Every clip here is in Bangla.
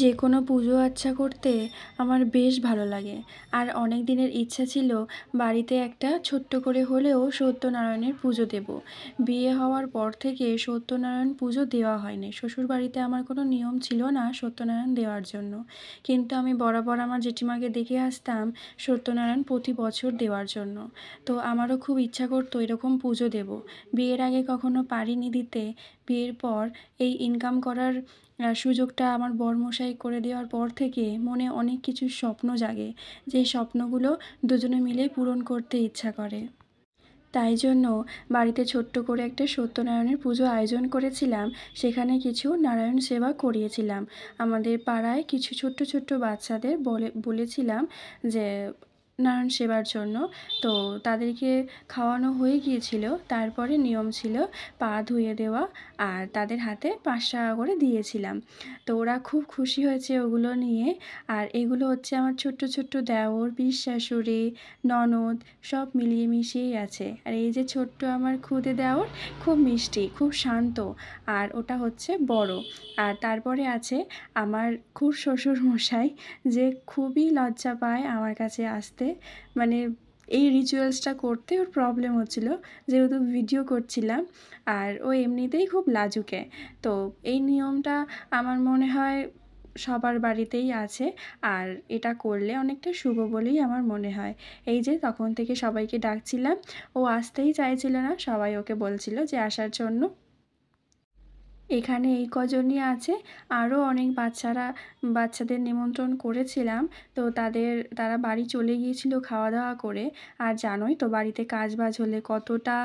যে কোনো পুজো আচ্চা করতে আমার বেশ ভালো লাগে। আর অনেক দিনের ইচ্ছা ছিল বাড়িতে একটা ছোট্ট করে হলেও সত্যনারায়ণের পুজো দেব। বিয়ে হওয়ার পর থেকে সত্যনারায়ণ পুজো দেওয়া হয়নি। শ্বশুরবাড়িতে আমার কোনো নিয়ম ছিল না সত্যনারায়ণ দেওয়ার জন্য। কিন্তু আমি বরাবর আমার জেঠিমাকে দেখে আসতাম সত্যনারায়ণ প্রতি বছর দেওয়ার জন্য। তো আমারও খুব ইচ্ছা করতো এরকম পুজো দেব। বিয়ের আগে কখনো পারিনি দিতে। বিয়ের পর এই ইনকাম করার সুযোগটা আমার বরমশাই করে দেওয়ার পর থেকে মনে অনেক কিছু স্বপ্ন জাগে, যেই স্বপ্নগুলো দুজনে মিলে পূরণ করতে ইচ্ছা করে। তাই জন্য বাড়িতে ছোট্ট করে একটা সত্যনারায়ণের পুজো আয়োজন করেছিলাম। সেখানে কিছু নারায়ণ সেবা করিয়েছিলাম। আমাদের পাড়ায় কিছু ছোট্ট ছোট্ট বাচ্চাদের বলেছিলাম যে নারায়ণ সেবার জন্য। তো তাদেরকে খাওয়ানো হয়ে গিয়েছিল। তারপরে নিয়ম ছিল পা ধুয়ে দেওয়া, আর তাদের হাতে 5 টাকা করে দিয়েছিলাম। তো ওরা খুব খুশি হয়েছে ওগুলো নিয়ে। আর এগুলো হচ্ছে আমার ছোট্ট ছোট্ট দেওর, পিসশাশুড়ি, ননদ সব মিলিয়ে মিশিয়েই আছে। আর এই যে ছোট্ট আমার খুদে দেওর, খুব মিষ্টি, খুব শান্ত। আর ওটা হচ্ছে বড়। আর তারপরে আছে আমার শ্বশুর মশাই, যে খুবই লজ্জা পায় আমার কাছে আসতে। মানে এই রিচুয়ালসটা করতে ওর প্রবলেম হচ্ছিল, যেহেতু ভিডিও করছিলাম। আর ও এমনিতেই খুব লাজুকে। তো এই নিয়মটা আমার মনে হয় সবার বাড়িতেই আছে। আর এটা করলে অনেকটা শুভ বলেই আমার মনে হয়। এই যে তখন থেকে সবাইকে ডাকছিলাম, ও আসতেই চাইছিল না। সবাই ওকে বলছিল যে আসার জন্য। এখানে এই কজনই আছে। আরও অনেক বাচ্চাদের নিমন্ত্রণ করেছিলাম। তো তারা বাড়ি চলে গিয়েছিল খাওয়া দাওয়া করে। আর জানোই তো বাড়িতে কাজবাজ হলে কতটা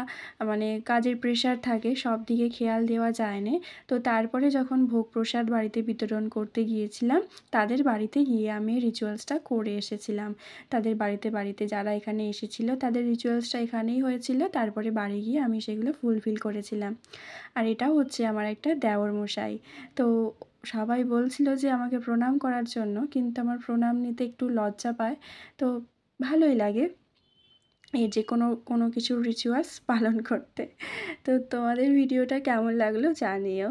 মানে কাজের প্রেশার থাকে, সব দিকে খেয়াল দেওয়া যায় না। তো তারপরে যখন ভোগ প্রসাদ বাড়িতে বিতরণ করতে গিয়েছিলাম, তাদের বাড়িতে গিয়ে আমি রিচুয়ালসটা করে এসেছিলাম। তাদের বাড়িতে যারা এখানে এসেছিল তাদের রিচুয়ালসটা এখানেই হয়েছিল। তারপরে বাড়ি গিয়ে আমি সেগুলো ফুলফিল করেছিলাম। আর এটাও হচ্ছে আমার একটা দেওর মশাই। তো সবাই বলছিল যে আমাকে প্রণাম করার জন্য, কিন্তু আমার প্রণাম নিতে একটু লজ্জা পায়। তো ভালোই লাগে এই যে কোনো কিছুর রিচুয়ালস পালন করতে। তো তোমাদের ভিডিওটা কেমন লাগলো জানিও।